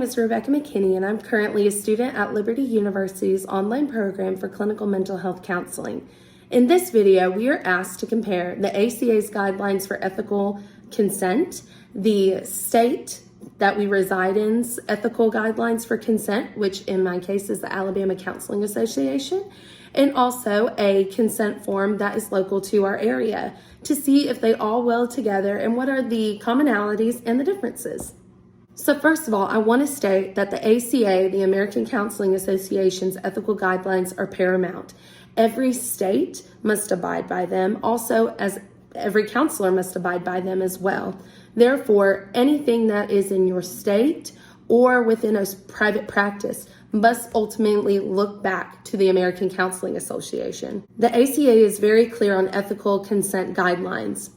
is Rebecca McKinney, and I'm currently a student at Liberty University's online program for clinical mental health counseling. In this video, we are asked to compare the ACA's guidelines for ethical consent, the state that we reside in's ethical guidelines for consent, which in my case is the Alabama Counseling Association, and also a consent form that is local to our area to see if they all well together and what are the commonalities and the differences. So first of all, I want to state that the ACA, the American Counseling Association's ethical guidelines are paramount. Every state must abide by them, also as every counselor must abide by them as well. Therefore, anything that is in your state or within a private practice must ultimately look back to the American Counseling Association. The ACA is very clear on ethical consent guidelines.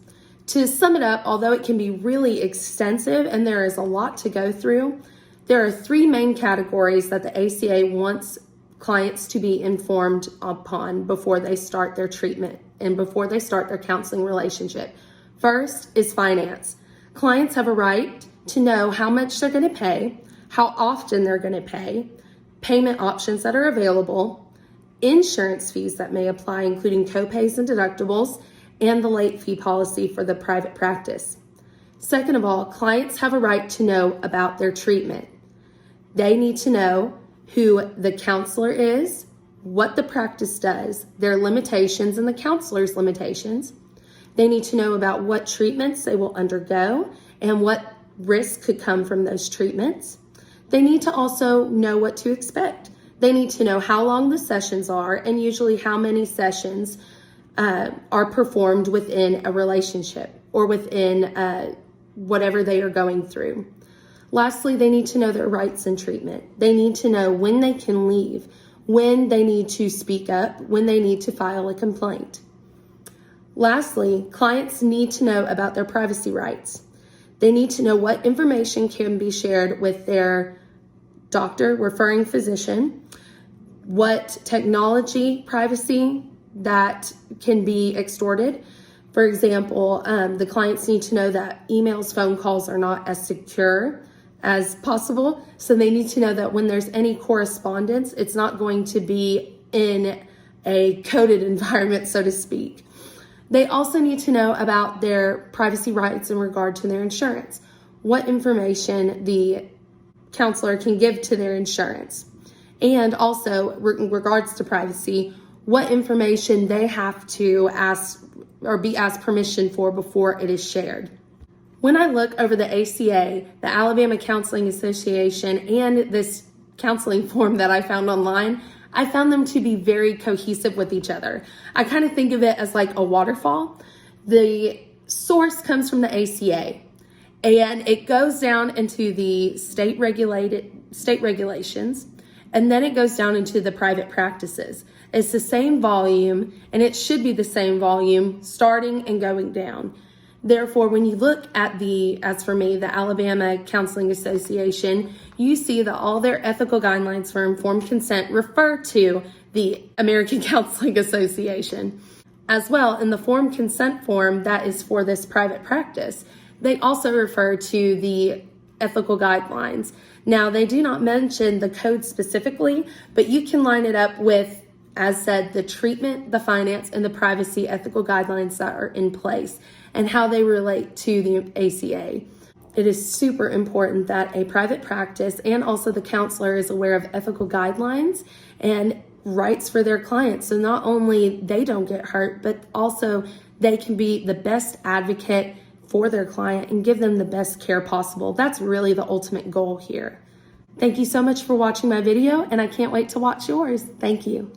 To sum it up, although it can be really extensive and there is a lot to go through, there are three main categories that the ACA wants clients to be informed upon before they start their treatment and before they start their counseling relationship. First is finance. Clients have a right to know how much they're going to pay, how often they're going to pay, payment options that are available, insurance fees that may apply, including copays and deductibles, and the late fee policy for the private practice. Second of all, clients have a right to know about their treatment. They need to know who the counselor is, what the practice does, their limitations and the counselor's limitations. They need to know about what treatments they will undergo and what risk could come from those treatments. They need to also know what to expect. They need to know how long the sessions are and usually how many sessions are performed within a relationship or within whatever they are going through. Lastly, they need to know their rights in treatment. They need to know when they can leave, when they need to speak up, when they need to file a complaint. Lastly, clients need to know about their privacy rights. They need to know what information can be shared with their doctor, referring physician, what technology privacy that can be extorted. For example, the clients need to know that emails, phone calls are not as secure as possible. So they need to know that when there's any correspondence, it's not going to be in a coded environment, so to speak. They also need to know about their privacy rights in regard to their insurance, what information the counselor can give to their insurance, and also in regards to privacy, what information they have to ask or be asked permission for before it is shared. When I look over the ACA, the Alabama Counseling Association, and this counseling form that I found online, I found them to be very cohesive with each other. I kind of think of it as like a waterfall. The source comes from the ACA, and it goes down into the state regulations, and then it goes down into the private practices. It's the same volume, and it should be the same volume starting and going down. Therefore, when you look at as for me, the Alabama Counseling Association, you see that all their ethical guidelines for informed consent refer to the American Counseling Association. As well, in the form consent form that is for this private practice, they also refer to the ethical guidelines. Now, they do not mention the code specifically, but you can line it up with, as said, the treatment, the finance, and the privacy ethical guidelines that are in place and how they relate to the ACA. It is super important that a private practice and also the counselor is aware of ethical guidelines and rights for their clients. So not only they don't get hurt, but also they can be the best advocate for their client and give them the best care possible. That's really the ultimate goal here. Thank you so much for watching my video, and I can't wait to watch yours. Thank you.